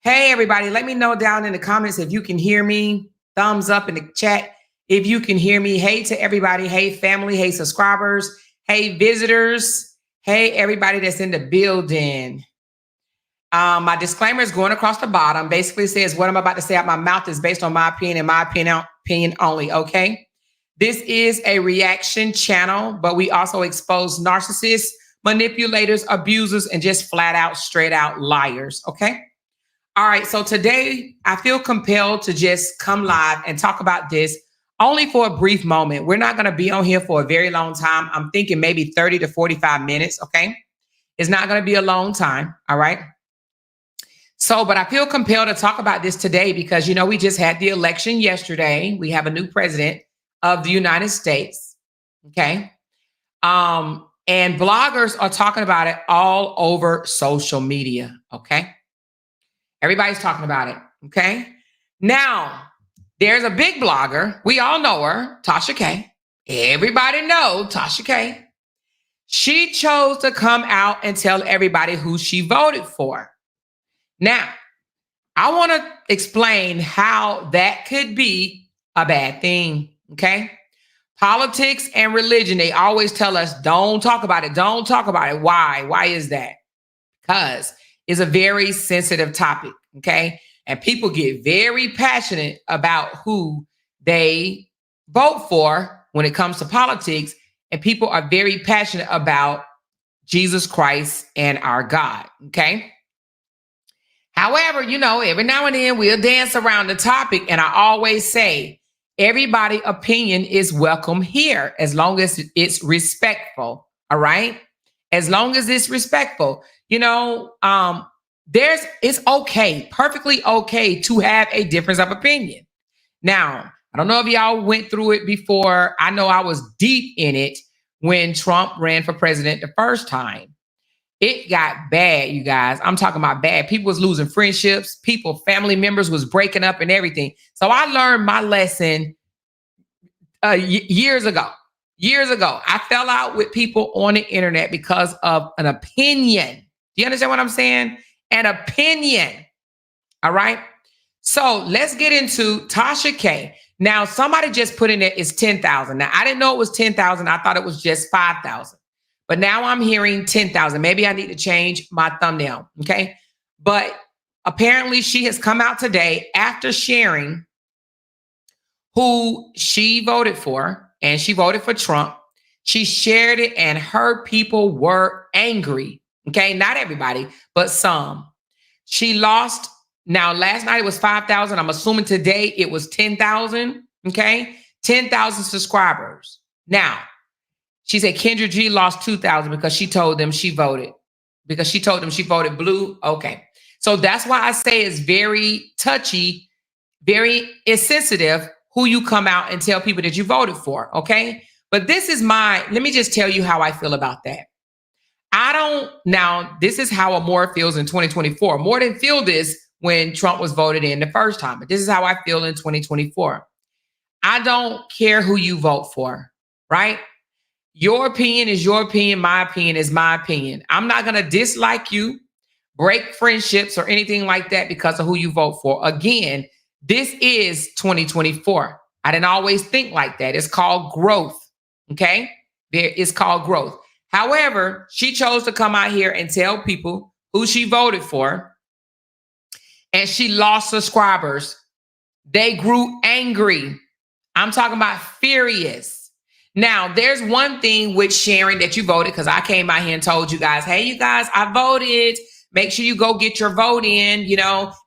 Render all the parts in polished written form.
Hey, everybody, let me know down in the comments if you can hear me. Thumbs up in the chat if you can hear me. Hey to everybody. Hey, family. Hey, subscribers. Hey, visitors. Hey, everybody that's in the building. My disclaimer is going across the bottom. Basically says what I'm about to say out my mouth is based on my opinion and my opinion only, okay? This is a reaction channel, but we also expose narcissists, manipulators, abusers, and just flat out, straight out liars, okay? All right, so today I feel compelled to just come live and talk about this only for a brief moment. We're not going to be on here for a very long time. I'm thinking maybe 30 to 45 minutes, okay? It's not going to be a long time, all right? So, but I feel compelled to talk about this today because, we just had the election yesterday. We have a new president of the United States, okay? And bloggers are talking about it all over social media, okay? Everybody's talking about it, okay? Now, there's a big blogger. We all know her, Tasha K. Everybody know Tasha K. She chose to come out and tell everybody who she voted for. Now, I want to explain how that could be a bad thing, okay? Politics and religion, they always tell us, don't talk about it. Don't talk about it. Why? Why is that? Because it's a very sensitive topic, okay? And people get very passionate about who they vote for when it comes to politics. And people are very passionate about Jesus Christ and our God, okay? However, every now and then we'll dance around the topic. And I always say, everybody's opinion is welcome here as long as it's respectful, all right? As long as it's respectful. It's okay, perfectly okay to have a difference of opinion. Now, I don't know if y'all went through it before. I know I was deep in it when Trump ran for president the first time. It got bad, you guys. I'm talking about bad. People was losing friendships. Family members was breaking up and everything. So I learned my lesson years ago. Years ago, I fell out with people on the internet because of an opinion. Do you understand what I'm saying? An opinion. All right. So let's get into Tasha K. Now, somebody just put in there it's 10,000. Now, I didn't know it was 10,000. I thought it was just 5,000. But now I'm hearing 10,000. Maybe I need to change my thumbnail. Okay. But apparently she has come out today after sharing who she voted for, and she voted for Trump. She shared it and her people were angry. Okay. Not everybody, but some. She lost. Now, last night it was 5,000. I'm assuming today it was 10,000. Okay. 10,000 subscribers. Now, she said Kendra G lost 2,000 because she told them she voted. Because she told them she voted blue. Okay. So that's why I say it's very touchy, very insensitive who you come out and tell people that you voted for. Okay. But this is let me just tell you how I feel about that. This is how Amore feels in 2024. More didn't feel this when Trump was voted in the first time, but this is how I feel in 2024. I don't care who you vote for, right? Your opinion is your opinion. My opinion is my opinion. I'm not going to dislike you, break friendships or anything like that because of who you vote for. Again, this is 2024. I didn't always think like that. It's called growth. Okay. It's called growth. However, she chose to come out here and tell people who she voted for, and she lost subscribers. They grew angry. I'm talking about furious. Now, there's one thing with sharing that you voted, because I came out here and told you guys, hey, you guys, I voted. Make sure you go get your vote in,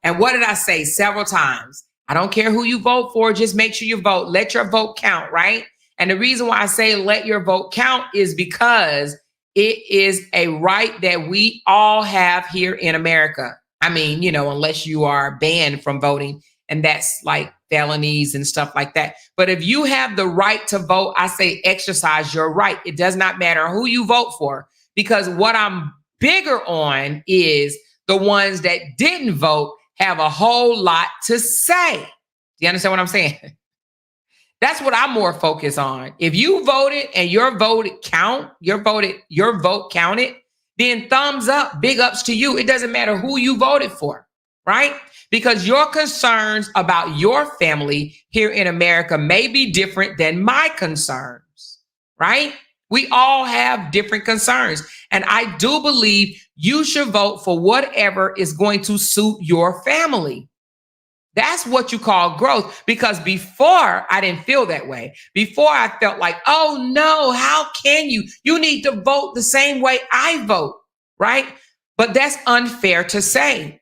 And what did I say several times? I don't care who you vote for. Just make sure you vote. Let your vote count, right? And the reason why I say let your vote count is because it is a right that we all have here in America. I mean, unless you are banned from voting, and that's like felonies and stuff like that. But if you have the right to vote, I say exercise your right. It does not matter who you vote for, because what I'm bigger on is the ones that didn't vote have a whole lot to say. Do you understand what I'm saying? That's what I'm more focused on. If you voted and your vote counted, then thumbs up, big ups to you. It doesn't matter who you voted for, right? Because your concerns about your family here in America may be different than my concerns, right? We all have different concerns. And I do believe you should vote for whatever is going to suit your family. That's what you call growth. Because before, I didn't feel that way. Before, I felt like, oh no, how can you? You need to vote the same way I vote, right? But that's unfair to say,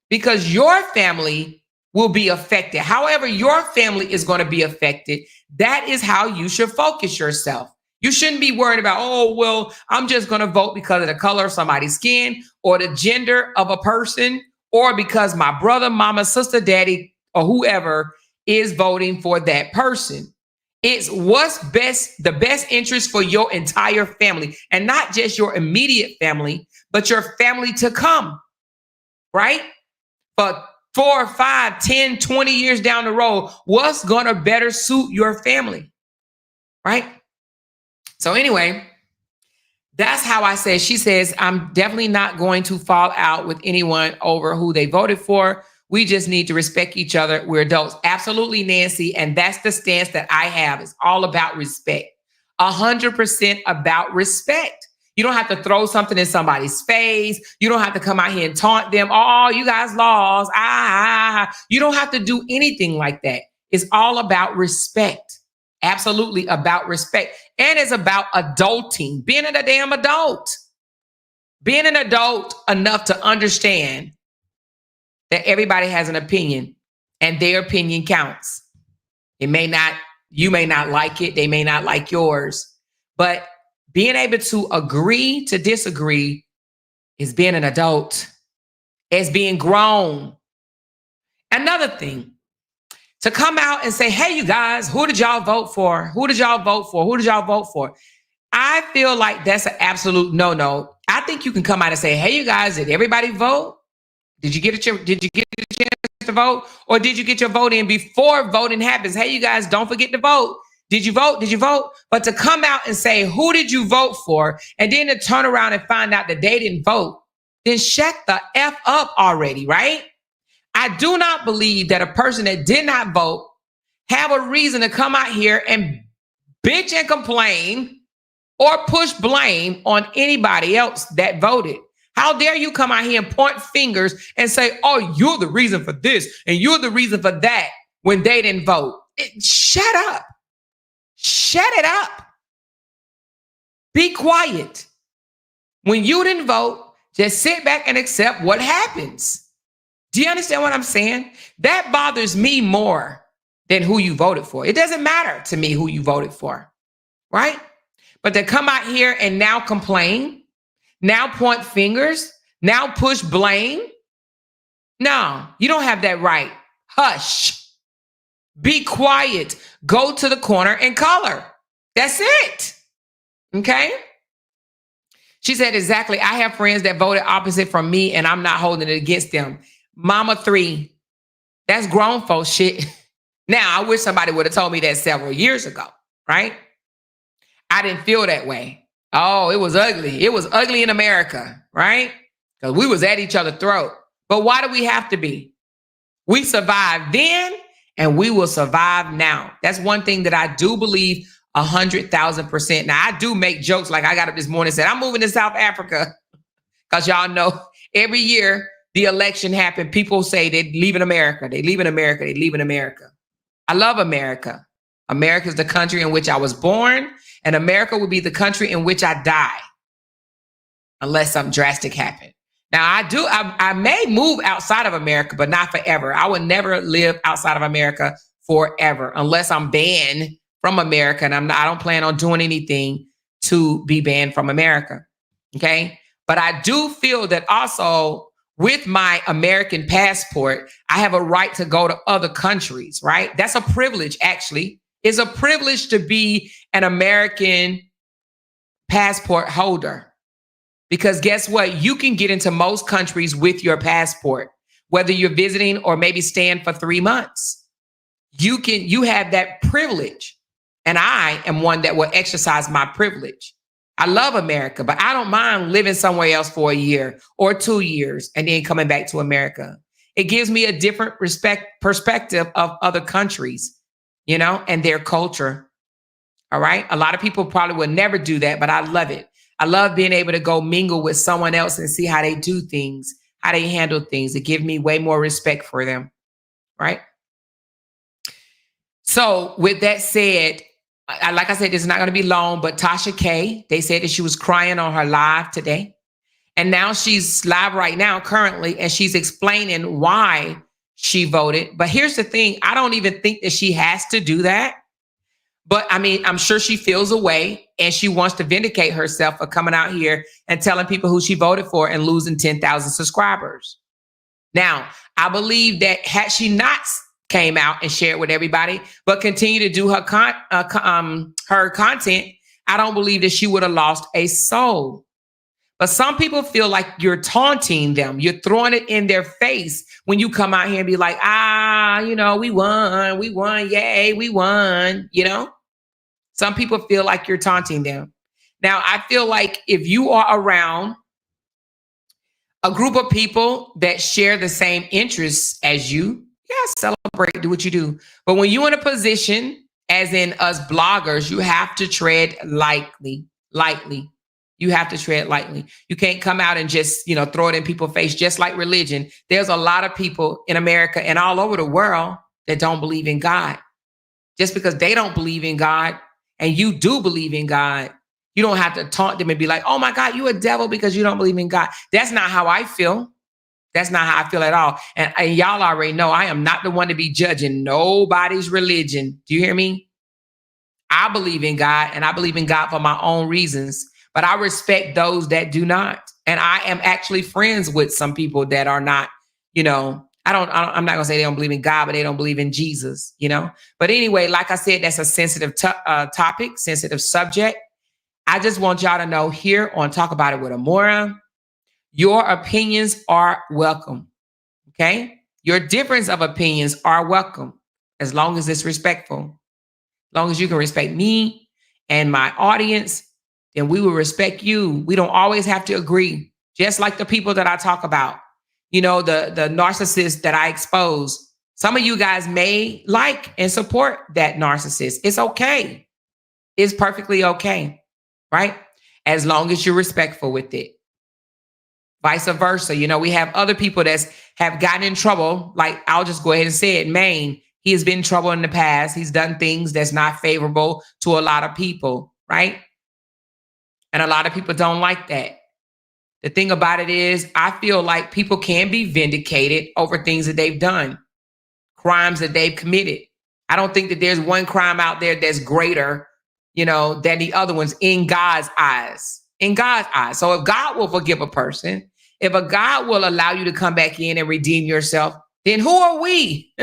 because your family will be affected. However, your family is going to be affected. That is how you should focus yourself. You shouldn't be worried about, oh, well, I'm just going to vote because of the color of somebody's skin or the gender of a person, or because my brother, mama, sister, daddy, or whoever is voting for that person. It's what's best, the best interest for your entire family, and not just your immediate family, but your family to come, right? But 4, 5, 10, 20 years down the road, what's going to better suit your family, right? So anyway, that's how I say. She says, I'm definitely not going to fall out with anyone over who they voted for. We just need to respect each other. We're adults. Absolutely, Nancy. And that's the stance that I have. It's all about respect. 100% about respect. You don't have to throw something in somebody's face. You don't have to come out here and taunt them. Oh, you guys lost. You don't have to do anything like that. It's all about respect. Absolutely about respect. And it's about adulting, being a damn adult. Being an adult enough to understand that everybody has an opinion and their opinion counts. You may not like it. They may not like yours. But being able to agree to disagree is being an adult. It's being grown. Another thing, to come out and say, hey, you guys, who did y'all vote for? Who did y'all vote for? Who did y'all vote for? I feel like that's an absolute no-no. I think you can come out and say, hey, you guys, did everybody vote? Did you get a chance to vote? Or did you get your vote in before voting happens? Hey, you guys, don't forget to vote. Did you vote? Did you vote? But to come out and say, who did you vote for? And then to turn around and find out that they didn't vote, then shut the F up already, right? I do not believe that a person that did not vote have a reason to come out here and bitch and complain or push blame on anybody else that voted. How dare you come out here and point fingers and say, oh, you're the reason for this and you're the reason for that when they didn't vote. Shut up. Shut it up. Be quiet. When you didn't vote, just sit back and accept what happens. Do you understand what I'm saying? That bothers me more than who you voted for. It doesn't matter to me who you voted for, right? But to come out here and now complain, now point fingers, now push blame. No, you don't have that right. Hush. Be quiet. Go to the corner and color. That's it. Okay? She said, exactly. I have friends that voted opposite from me and I'm not holding it against them. Mama 3, that's grown folks shit. Now, I wish somebody would have told me that several years ago, right? I didn't feel that way. Oh, it was ugly. It was ugly in America, right? Because we was at each other's throat. But why do we have to be? We survived then and we will survive now. That's one thing that I do believe 100,000%. Now, I do make jokes like I got up this morning and said, I'm moving to South Africa. Because y'all know every year the election happened, people say they're leaving America. They leaving America. They leaving America. I love America. America is the country in which I was born, and America will be the country in which I die, unless something drastic happened. Now, I may move outside of America, but not forever. I would never live outside of America forever, unless I'm banned from America, and I don't plan on doing anything to be banned from America. Okay, but I do feel that also, with my American passport, I have a right to go to other countries, right? That's a privilege, actually. It's a privilege to be an American passport holder. Because guess what? You can get into most countries with your passport, whether you're visiting or maybe staying for 3 months. You have that privilege. And I am one that will exercise my privilege. I love America, but I don't mind living somewhere else for a year or 2 years and then coming back to America. It gives me a different perspective of other countries, and their culture. All right. A lot of people probably would never do that, but I love it. I love being able to go mingle with someone else and see how they do things, how they handle things. It gives me way more respect for them. Right. So with that said, like I said, this is not going to be long, but Tasha K, they said that she was crying on her live today. And now she's live right now currently, and she's explaining why she voted. But here's the thing. I don't even think that she has to do that. But I mean, I'm sure she feels a way and she wants to vindicate herself for coming out here and telling people who she voted for and losing 10,000 subscribers. Now, I believe that had she not came out and shared with everybody, but continue to do her her content, I don't believe that she would have lost a soul. But some people feel like you're taunting them. You're throwing it in their face when you come out here and be like, we won, yay, we won, Some people feel like you're taunting them. Now, I feel like if you are around a group of people that share the same interests as you, celebrate, do what you do. But when you're in a position, as in us bloggers, you have to tread lightly. You have to tread lightly. You can't come out and just, throw it in people's face, just like religion. There's a lot of people in America and all over the world that don't believe in God. Just because they don't believe in God and you do believe in God, you don't have to taunt them and be like, oh my God, you a devil because you don't believe in God. That's not how I feel. That's not how I feel at all. And y'all already know I am not the one to be judging nobody's religion. Do you hear me? I believe in God, and I believe in God for my own reasons. But I respect those that do not. And I am actually friends with some people that are not, I'm not going to say they don't believe in God, but they don't believe in Jesus, But anyway, like I said, that's a sensitive topic, sensitive subject. I just want y'all to know here on Talk About It with Amora, your opinions are welcome. Okay? Your difference of opinions are welcome as long as it's respectful. As long as you can respect me and my audience, then we will respect you. We don't always have to agree. Just like the people that I talk about, the narcissist that I expose. Some of you guys may like and support that narcissist. It's okay. It's perfectly okay, right? As long as you're respectful with it. Vice versa. We have other people that have gotten in trouble. Like, I'll just go ahead and say it, Maine. He has been in trouble in the past. He's done things that's not favorable to a lot of people, right? And a lot of people don't like that. The thing about it is, I feel like people can be vindicated over things that they've done, crimes that they've committed. I don't think that there's one crime out there that's greater, than the other ones in God's eyes. In God's eyes. So if God will forgive a person, if a God will allow you to come back in and redeem yourself, then who are we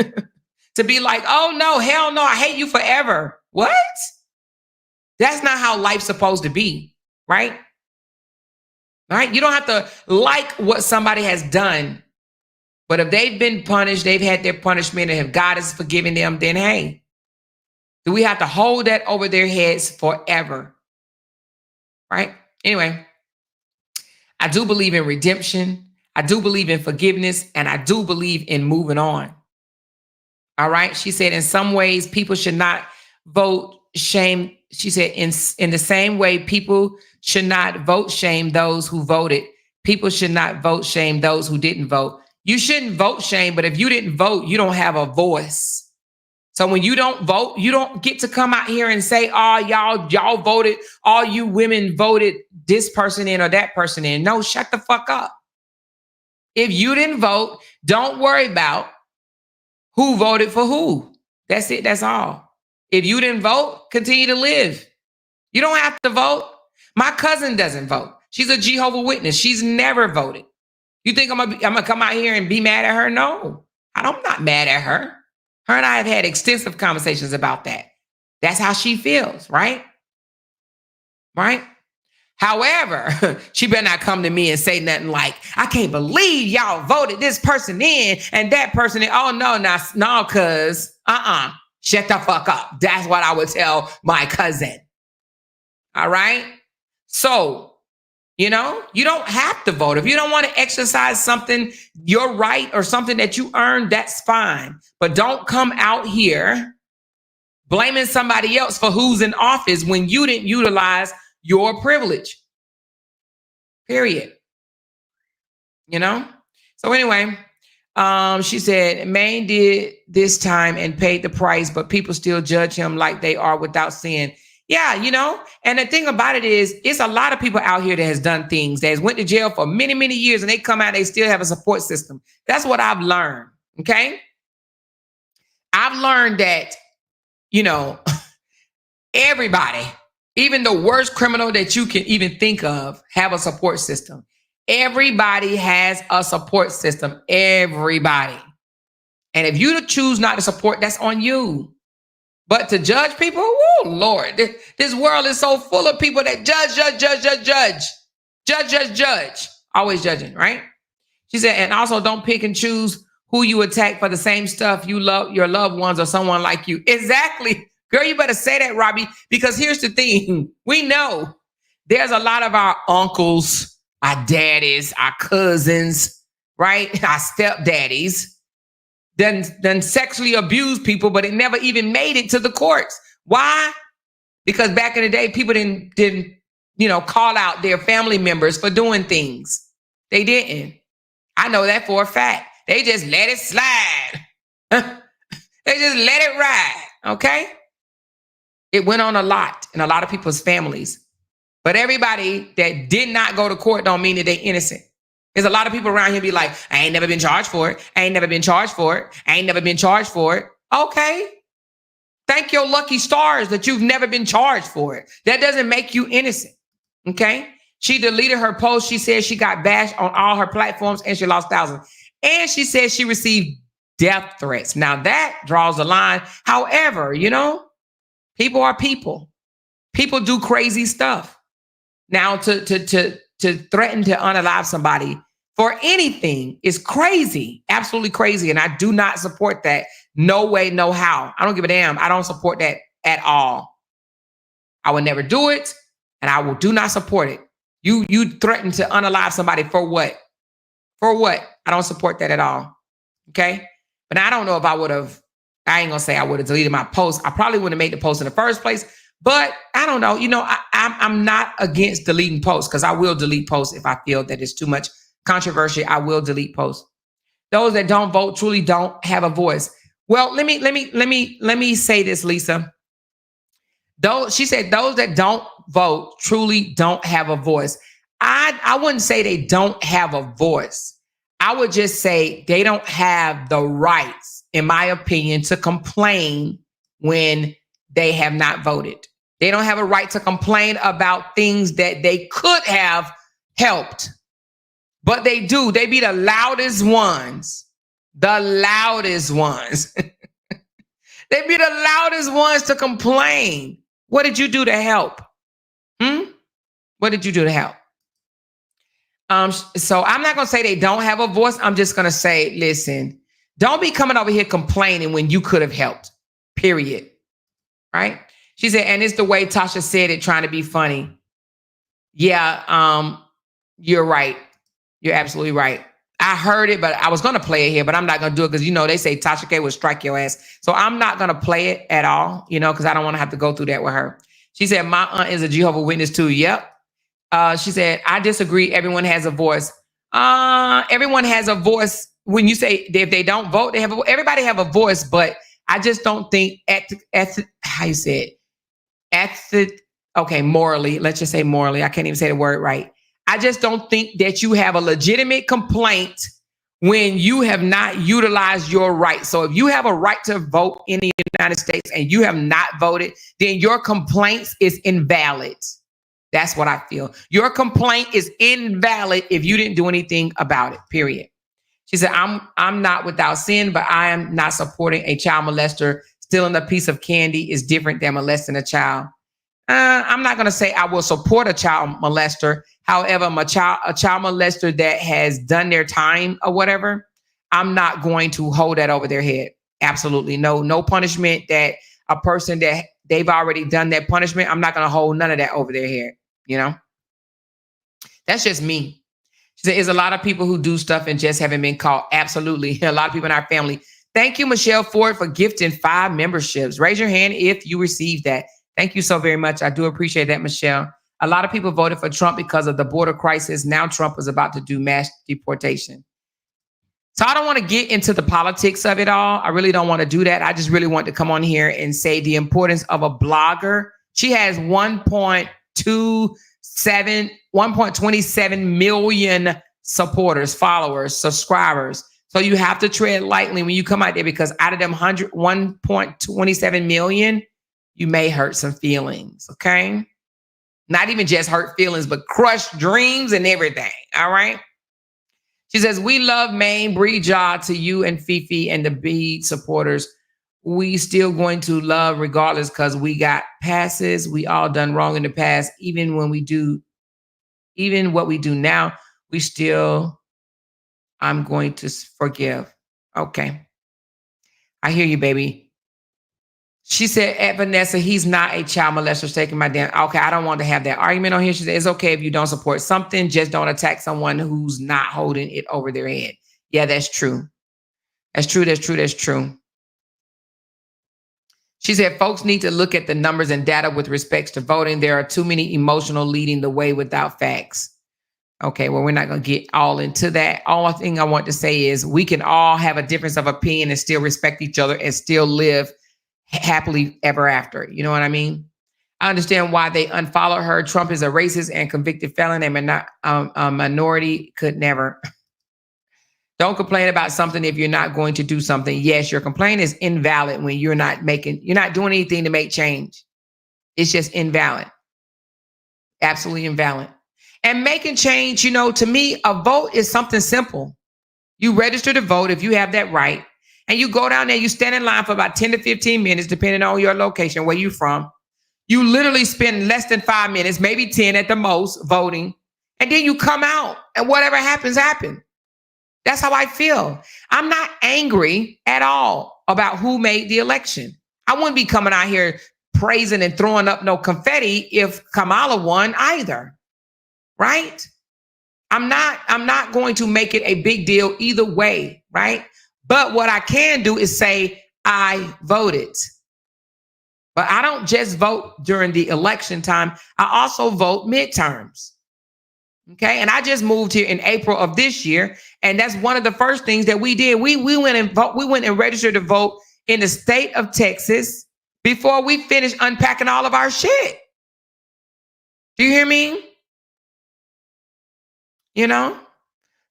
to be like, oh no, hell no, I hate you forever? What? That's not how life's supposed to be, right? All right. You don't have to like what somebody has done. But if they've been punished, they've had their punishment, and if God is forgiving them, then hey, do we have to hold that over their heads forever? Right? Anyway, I do believe in redemption. I do believe in forgiveness, and I do believe in moving on. All right. She said, in some ways, people should not vote shame. She said, in the same way, people should not vote shame those who voted. People should not vote shame those who didn't vote. You shouldn't vote shame, but if you didn't vote, you don't have a voice. So when you don't vote, you don't get to come out here and say, oh, y'all voted, all you women voted this person in or that person in. No, shut the fuck up. If you didn't vote, don't worry about who voted for who. That's it. That's all. If you didn't vote, continue to live. You don't have to vote. My cousin doesn't vote. She's a Jehovah's Witness. She's never voted. You think I'm gonna come out here and be mad at her? No, I'm not mad at her. Her and I have had extensive conversations about that. That's how she feels, right? Right? However, she better not come to me and say nothing like, I can't believe y'all voted this person in and that person in. Oh, no, cuz, shut the fuck up. That's what I would tell my cousin. All right? So, You know, you don't have to vote. If you don't want to exercise something, your right or something that you earned, that's fine. But don't come out here blaming somebody else for who's in office when you didn't utilize your privilege. Period. You know? So anyway, she said, Maine did this time and paid the price, but people still judge him like they are without sin. Yeah, you know, and the thing about it is, it's a lot of people out here that has done things, that has went to jail for many, many years, and they come out, they still have a support system. That's what I've learned, okay? I've learned that, you know, everybody, even the worst criminal that you can even think of, have a support system. Everybody has a support system, everybody. And if you choose not to support, that's on you. But to judge people, oh Lord, this world is so full of people that judge, always judging, right? She said, and also don't pick and choose who you attack for the same stuff you love, your loved ones or someone like you. Exactly. Girl, you better say that, Robbie, because here's the thing. We know there's a lot of our uncles, our daddies, our cousins, right? Our stepdaddies done sexually abused people, but it never even made it to the courts. Why? Because back in the day, people didn't call out their family members for doing things. They didn't. I know that for a fact. They just let it slide. They just let it ride. Okay? It went on a lot in a lot of people's families. But everybody that did not go to court don't mean that they're innocent. There's a lot of people around here be like, I ain't never been charged for it. I ain't never been charged for it. I ain't never been charged for it. Okay. Thank your lucky stars that you've never been charged for it. That doesn't make you innocent. Okay. She deleted her post. She said she got bashed on all her platforms and she lost thousands. And she said she received death threats. Now that draws a line. However, people are people. People do crazy stuff. Now to threaten to unalive somebody for anything is crazy, absolutely crazy. And I do not support that. No way, no how. I don't give a damn. I don't support that at all. I would never do it, and I do not support it. You threaten to unalive somebody for what? For what? I don't support that at all. Okay? But I don't know if I ain't going to say I would have deleted my post. I probably wouldn't have made the post in the first place. But I don't know. I'm not against deleting posts because I will delete posts if I feel that it's too much controversy. I will delete posts. Those that don't vote truly don't have a voice. Well, let me say this, Lisa. She said those that don't vote truly don't have a voice. I wouldn't say they don't have a voice. I would just say they don't have the rights, in my opinion, to complain when they have not voted. They don't have a right to complain about things that they could have helped. But they do. They be the loudest ones. The loudest ones. They be the loudest ones to complain. What did you do to help? What did you do to help? So I'm not going to say they don't have a voice. I'm just going to say, listen, don't be coming over here complaining when you could have helped. Period. Right? She said, and it's the way Tasha said it, trying to be funny. Yeah, you're right. You're absolutely right. I heard it, but I was going to play it here, but I'm not going to do it because, they say Tasha K will strike your ass. So I'm not going to play it at all, because I don't want to have to go through that with her. She said, my aunt is a Jehovah's Witness too. Yep. She said, I disagree. Everyone has a voice. Everyone has a voice. When you say if they don't vote, everybody have a voice, but I just don't think how you say it? Morally, let's just say morally. I can't even say the word right. I just don't think that you have a legitimate complaint when you have not utilized your right. So if you have a right to vote in the United States and you have not voted, then your complaint is invalid. That's what I feel. Your complaint is invalid if you didn't do anything about it, period. She said, I'm not without sin, but I am not supporting a child molester. Stealing a piece of candy is different than molesting a child. I'm not going to say I will support a child molester. However, a child molester that has done their time or whatever, I'm not going to hold that over their head. Absolutely. No punishment that a person that they've already done that punishment. I'm not going to hold none of that over their head. That's That's just me. She said, "Is a lot of people who do stuff and just haven't been caught." Absolutely. A lot of people in our family. Thank you, Michelle Ford, for gifting 5 memberships. Raise your hand if you received that. Thank you so very much. I do appreciate that, Michelle. A lot of people voted for Trump because of the border crisis. Now Trump is about to do mass deportation. So I don't want to get into the politics of it all. I really don't want to do that. I just really want to come on here and say the importance of a blogger. She has 1.27 million supporters, followers, subscribers. So you have to tread lightly when you come out there, because out of them 1.27 million, you may hurt some feelings, okay? Not even just hurt feelings, but crushed dreams and everything, all right? She says, "We love Maine, Bree, Ja, to you and Fifi and the Bede supporters. We still going to love regardless because we got passes. We all done wrong in the past. Even what we do now, we still, I'm going to forgive." Okay. I hear you, baby. She said, "At Vanessa, he's not a child molester taking my damn." Okay, I don't want to have that argument on here. She said, "It's okay if you don't support something, just don't attack someone who's not holding it over their head." Yeah, that's true. That's true. She said, "Folks need to look at the numbers and data with respects to voting. There are too many emotional leading the way without facts." Okay, well, we're not going to get all into that. All thing I want to say is we can all have a difference of opinion and still respect each other and still live happily ever after. You know what I mean? I understand why they unfollowed her. Trump is a racist and convicted felon, and a minority could never. Don't complain about something if you're not going to do something. Yes, your complaint is invalid when you're not doing anything to make change. It's just invalid. Absolutely invalid. And making change, to me, a vote is something simple. You register to vote if you have that right. And you go down there, you stand in line for about 10 to 15 minutes, depending on your location, where you're from. You literally spend less than 5 minutes, maybe 10 at the most, voting. And then you come out and whatever happens, happens. That's how I feel. I'm not angry at all about who made the election. I wouldn't be coming out here praising and throwing up no confetti if Kamala won either. Right? I'm not going to make it a big deal either way, right? But what I can do is say I voted. But I don't just vote during the election time. I also vote midterms. Okay. And I just moved here in April of this year. And that's one of the first things that we did. We went and registered to vote in the state of Texas before we finished unpacking all of our shit. Do you hear me? So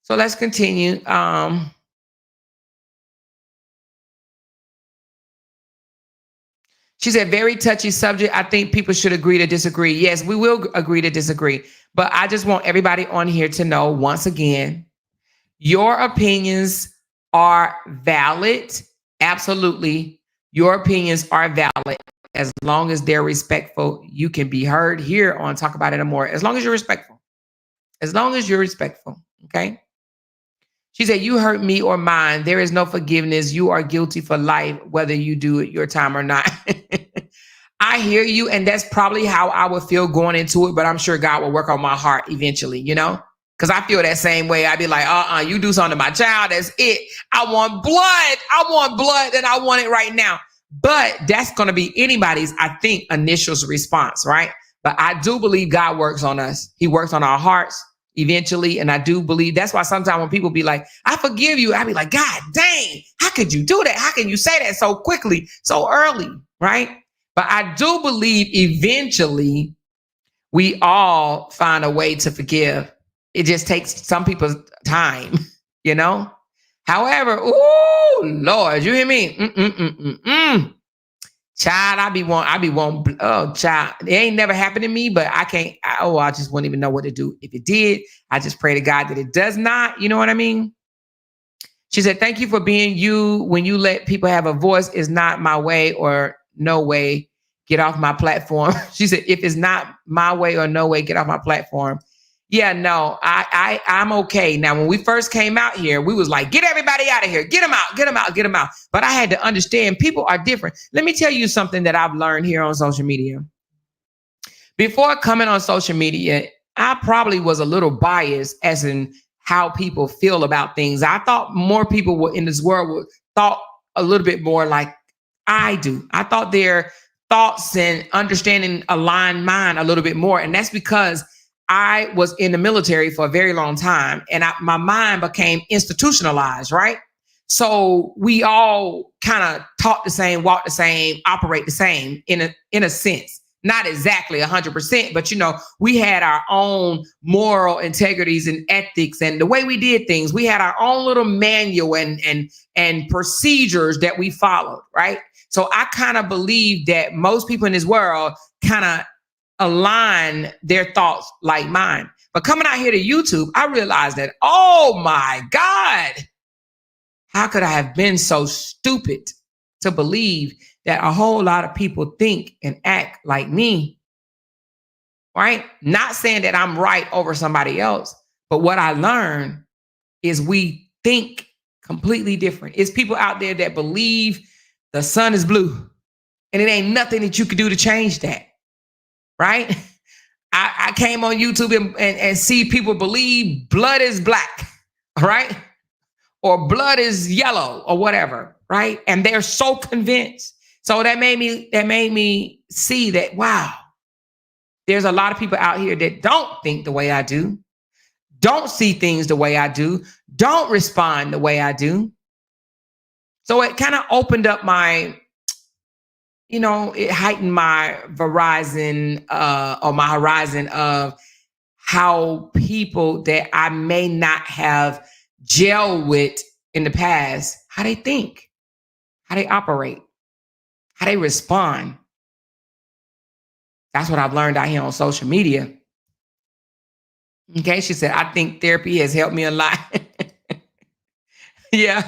let's continue. She said, "Very touchy subject. I think people should agree to disagree." Yes, we will agree to disagree. But I just want everybody on here to know, once again, your opinions are valid. Absolutely. Your opinions are valid. As long as they're respectful, you can be heard here on Talk About It More. As long as you're respectful. As long as you're respectful. Okay. She said, "You hurt me or mine. There is no forgiveness. You are guilty for life, whether you do it your time or not." I hear you. And that's probably how I would feel going into it. But I'm sure God will work on my heart eventually, because I feel that same way. I'd be like, you do something to my child. That's it. I want blood and I want it right now. But that's going to be anybody's, I think, initial response, right? But I do believe God works on us. He works on our hearts eventually. And I do believe that's why sometimes when people be like, "I forgive you," I be like, "God dang, how could you do that? How can you say that so quickly, so early?" Right? But I do believe eventually we all find a way to forgive. It just takes some people's time, However, oh Lord, you hear me? Child, I be wanting, oh, child, it ain't never happened to me, but I can't, I just wouldn't even know what to do if it did. I just pray to God that it does not, you know what I mean? She said, "Thank you for being you. When you let people have a voice, is not my way or no way. Get off my platform." She said, "If it's not my way or no way, get off my platform." Yeah, no, I'm okay. Now, when we first came out here, we was like, "Get everybody out of here. Get them out, get them out, get them out." But I had to understand people are different. Let me tell you something that I've learned here on social media. Before coming on social media, I probably was a little biased as in how people feel about things. I thought more people were in this world would thought a little bit more like I do. I thought their thoughts and understanding aligned mine a little bit more. And that's because I was in the military for a very long time and my mind became institutionalized, right? So we all kind of talk the same, walk the same, operate the same in a sense. Not exactly 100%, but we had our own moral integrities and ethics and the way we did things. We had our own little manual and procedures that we followed, right? So I kind of believe that most people in this world kind of align their thoughts like mine. But coming out here to YouTube, I realized that, oh my God, how could I have been so stupid to believe that a whole lot of people think and act like me, right? Not saying that I'm right over somebody else, but what I learned is we think completely different. It's people out there that believe the sun is blue and it ain't nothing that you can do to change that, right? I came on YouTube and see people believe blood is black, right? Or blood is yellow or whatever, right? And they're so convinced. So that made me see that, wow, there's a lot of people out here that don't think the way I do, don't see things the way I do, don't respond the way I do. So it kind of opened up it heightened my horizon of how people that I may not have gelled with in the past, how they think, how they operate, how they respond. That's what I've learned out here on social media. Okay, she said, I think therapy has helped me a lot. Yeah.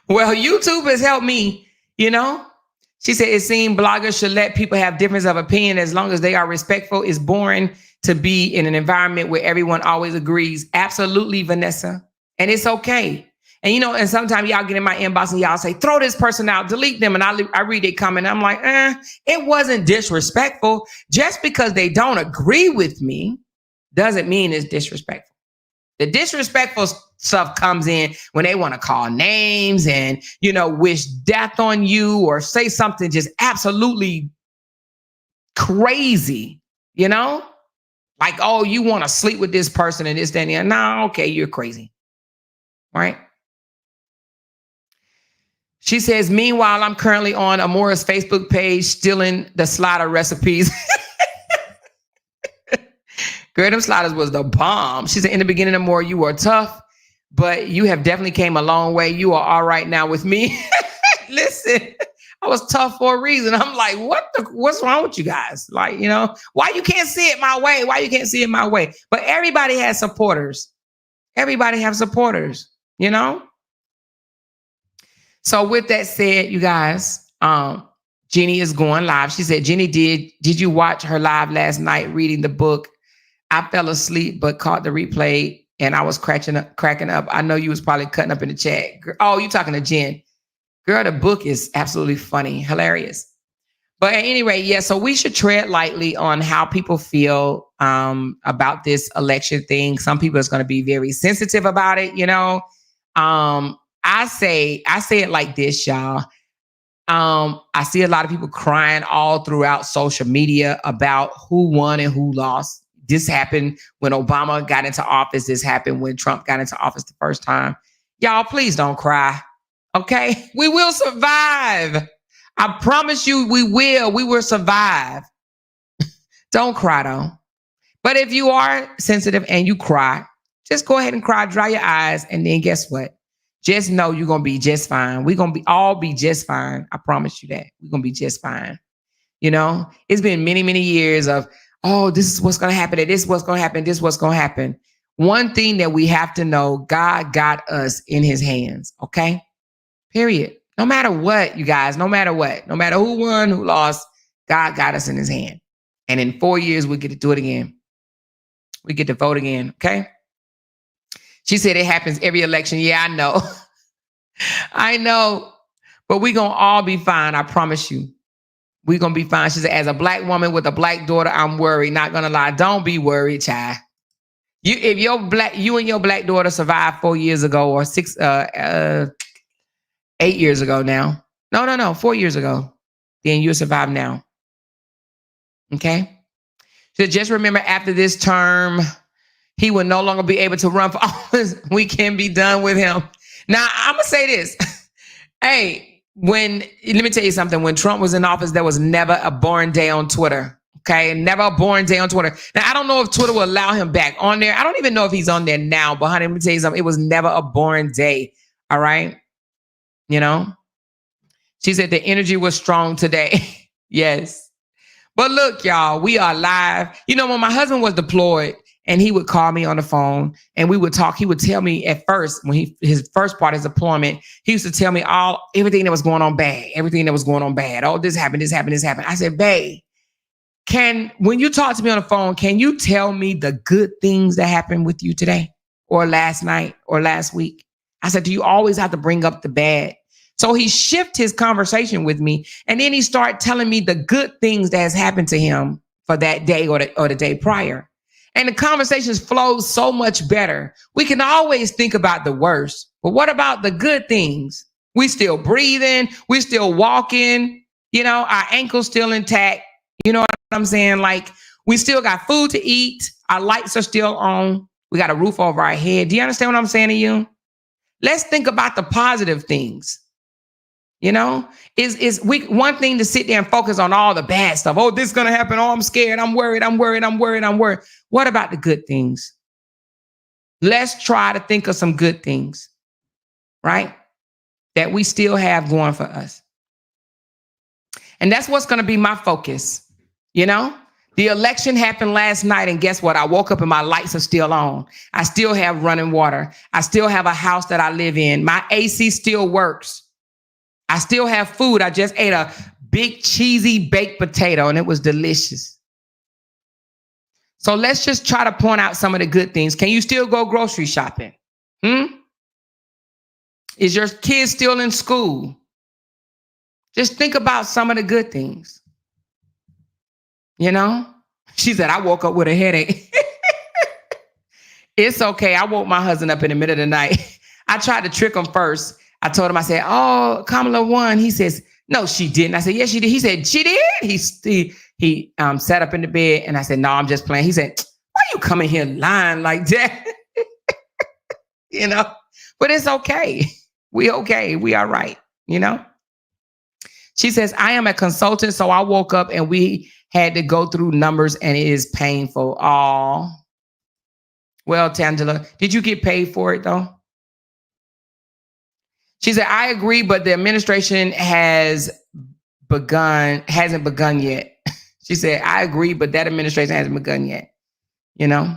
Well, YouTube has helped me, She said, it seems bloggers should let people have difference of opinion as long as they are respectful. It's boring to be in an environment where everyone always agrees. Absolutely, Vanessa. And it's okay. And, and sometimes y'all get in my inbox and y'all say, throw this person out, delete them. And I read their comment. And I'm like, it wasn't disrespectful. Just because they don't agree with me doesn't mean it's disrespectful. The disrespectful stuff comes in when they want to call names and, wish death on you or say something just absolutely crazy, like, oh, you want to sleep with this person and this, that, and the other. No, okay, you're crazy. Right? She says, meanwhile, I'm currently on Amora's Facebook page stealing the slider recipes. Girl, them sliders was the bomb. She said, in the beginning, Amora, you were tough, but you have definitely came a long way. You are all right now with me. Listen, I was tough for a reason. I'm like, what's wrong with you guys? Like, why you can't see it my way? Why you can't see it my way? But everybody has supporters. Everybody have supporters, So with that said, you guys, Jenny is going live. She said, Jenny, did you watch her live last night reading the book? I fell asleep, but caught the replay and I was cracking up. I know you was probably cutting up in the chat. Oh, you talking to Jen. Girl, the book is absolutely funny, hilarious. But at any rate, yeah, so we should tread lightly on how people feel about this election thing. Some people is going to be very sensitive about it, I say it like this, y'all. I see a lot of people crying all throughout social media about who won and who lost. This happened when Obama got into office. This happened when Trump got into office the first time. Y'all, please don't cry. Okay? We will survive. I promise you we will. We will survive. Don't cry though. But if you are sensitive and you cry, just go ahead and cry, dry your eyes, and then guess what? Just know you're going to be just fine. We're going to all be just fine. I promise you that. We're going to be just fine. It's been many, many years of, oh, this is what's going to happen. And this is what's going to happen. This is what's going to happen. One thing that we have to know, God got us in his hands. Okay? Period. No matter what, you guys, no matter what, no matter who won, who lost, God got us in his hand. And in 4 years, we get to do it again. We get to vote again. Okay? She said it happens every election. Yeah, I know. I know. But we're going to all be fine. I promise you. We're going to be fine. She said, as a black woman with a black daughter, I'm worried. Not going to lie. Don't be worried, child. If you and your black daughter survived 4 years ago or 8 years ago now. No, 4 years ago. Then you'll survive now. Okay? So just remember, after this term, he will no longer be able to run for office. We can be done with him. Now, I'm going to say this. Hey, let me tell you something. When Trump was in office, there was never a boring day on Twitter. Okay? Never a boring day on Twitter. Now, I don't know if Twitter will allow him back on there. I don't even know if he's on there now. But honey, let me tell you something. It was never a boring day. All right? You know? She said the energy was strong today. Yes. But look, y'all, we are live. You know, when my husband was deployed and he would call me on the phone and we would talk, he would tell me at first, when his first part of his deployment, he used to tell me everything that was going on bad, everything that was going on bad. Oh, this happened. I said, babe, when you talk to me on the phone, can you tell me the good things that happened with you today or last night or last week? I said, do you always have to bring up the bad? So he shifted his conversation with me, and then he started telling me the good things that has happened to him for that day or the day prior. And the conversations flowed so much better. We can always think about the worst, but what about the good things? We still breathing, we still walking, you know, our ankles still intact. You know what I'm saying? Like, we still got food to eat. Our lights are still on. We got a roof over our head. Do you understand what I'm saying to you? Let's think about the positive things. You know, one thing to sit there and focus on all the bad stuff. Oh, this is going to happen. Oh, I'm scared. I'm worried. What about the good things? Let's try to think of some good things, right? That we still have going for us. And that's what's going to be my focus. You know, the election happened last night, and guess what? I woke up and my lights are still on. I still have running water. I still have a house that I live in. My AC still works. I still have food. I just ate a big cheesy baked potato and it was delicious. So let's just try to point out some of the good things. Can you still go grocery shopping? Is your kid still in school? Just think about some of the good things. You know? She said, I woke up with a headache. It's okay. I woke my husband up in the middle of the night. I tried to trick him first. I told him, I said, oh, Kamala won. He says, no, she didn't. I said, yes, she did. He said, she did. He sat up in the bed and I said, no, I'm just playing. He said, why you coming here lying like that? You know, but it's okay. We okay. We all right. You know, she says, I am a consultant. So I woke up and we had to go through numbers and it is painful. Oh, well, Tangela, did you get paid for it though? She said, I agree, but the administration hasn't begun yet. She said, I agree, but that administration hasn't begun yet, you know?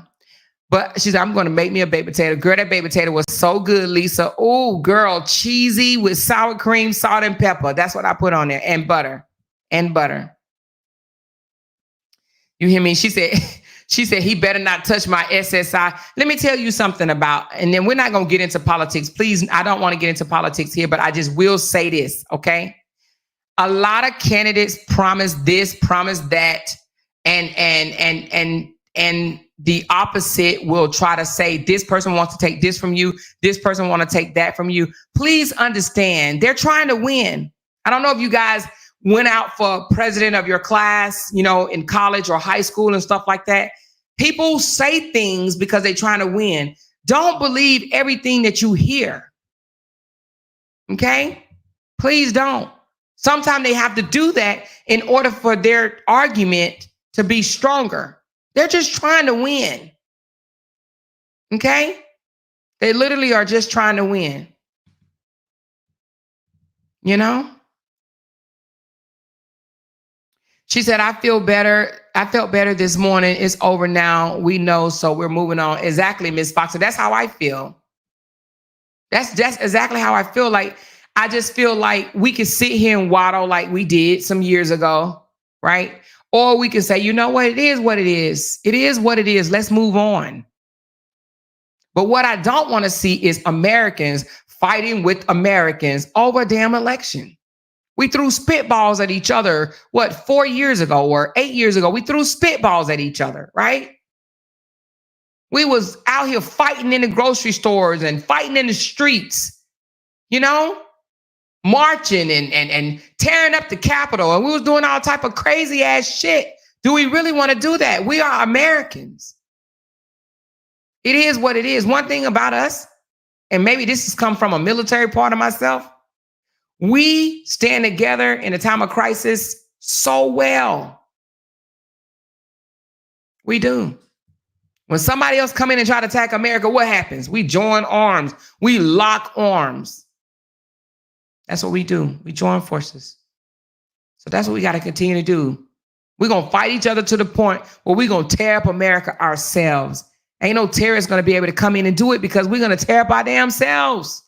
But she said, I'm going to make me a baked potato. Girl, that baked potato was so good, Lisa. Oh, girl, cheesy with sour cream, salt, and pepper. That's what I put on there. And butter. You hear me? She said, he better not touch my SSI. Let me tell you something and then we're not going to get into politics. Please, I don't want to get into politics here, but I just will say this, okay? A lot of candidates promise this, promise that, and the opposite will try to say, this person wants to take this from you. This person want to take that from you. Please understand, they're trying to win. I don't know if you guys went out for president of your class, you know, in college or high school and stuff like that. People say things because they're trying to win. Don't believe everything that you hear. Okay? Please don't. Sometimes they have to do that in order for their argument to be stronger. They're just trying to win. Okay? They literally are just trying to win. You know? She said, I felt better this morning. It's over now. We know, so we're moving on. Exactly, Miss Fox. So that's how I feel. That's exactly how I feel. Like, I just feel like we could sit here and waddle like we did some years ago, right? Or we can say, you know what? It is what it is. It is what it is. Let's move on. But what I don't want to see is Americans fighting with Americans over a damn election. We threw spitballs at each other, 4 years ago or 8 years ago? We threw spitballs at each other, right? We was out here fighting in the grocery stores and fighting in the streets, marching and tearing up the Capitol. And we was doing all type of crazy ass shit. Do we really want to do that? We are Americans. It is what it is. One thing about us, and maybe this has come from a military part of myself, we stand together in a time of crisis so well. We do. When somebody else come in and try to attack America, what happens? We join arms. We lock arms. That's what we do. We join forces. So that's what we got to continue to do. We're going to fight each other to the point where we're going to tear up America ourselves. Ain't no terrorist going to be able to come in and do it because we're going to tear up our damn selves.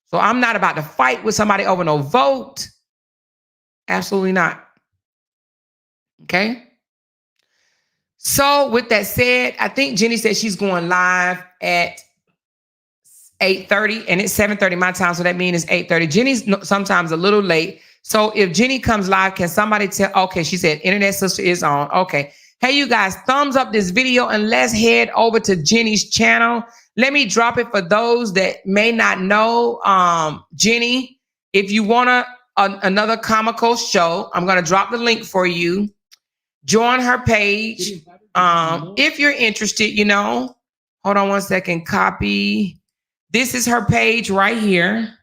So I'm not about to fight with somebody over no vote. Absolutely not. Okay? So with that said, I think Jenny said she's going live at 8:30 and it's 7:30 my time. So that means it's 8:30. Jenny's sometimes a little late. So if Jenny comes live, can somebody tell? Okay, she said internet sister is on. Okay. Hey, you guys, thumbs up this video and let's head over to Jenny's channel. Let me drop it for those that may not know. Jenny, if you want another comical show, I'm going to drop the link for you. Join her page. If you're interested, hold on one second. Copy. This is her page right here.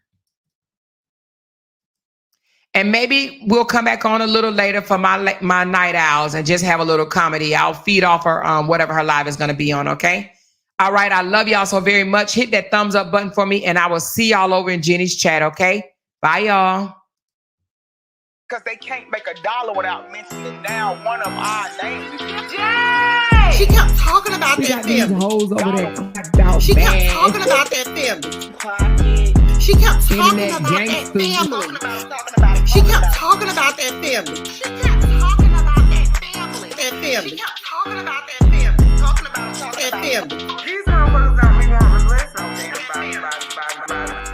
And maybe we'll come back on a little later for my night owls and just have a little comedy. I'll feed off her whatever her live is going to be on, okay? All right, I love y'all so very much. Hit that thumbs up button for me, and I will see y'all over in Jenny's chat, okay? Bye, y'all. Because they can't make $1 without mentioning now one of our names. Yay! She kept talking about that family. Hoes over there. She kept talking about that family. She kept talking about that family. She kept talking about that family. She kept talking about that family. That family. She kept talking about that family. Talking about that family. These motherfuckers got me want to listen.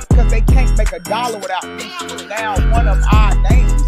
Because they can't make $1 without mentioning now one of our names.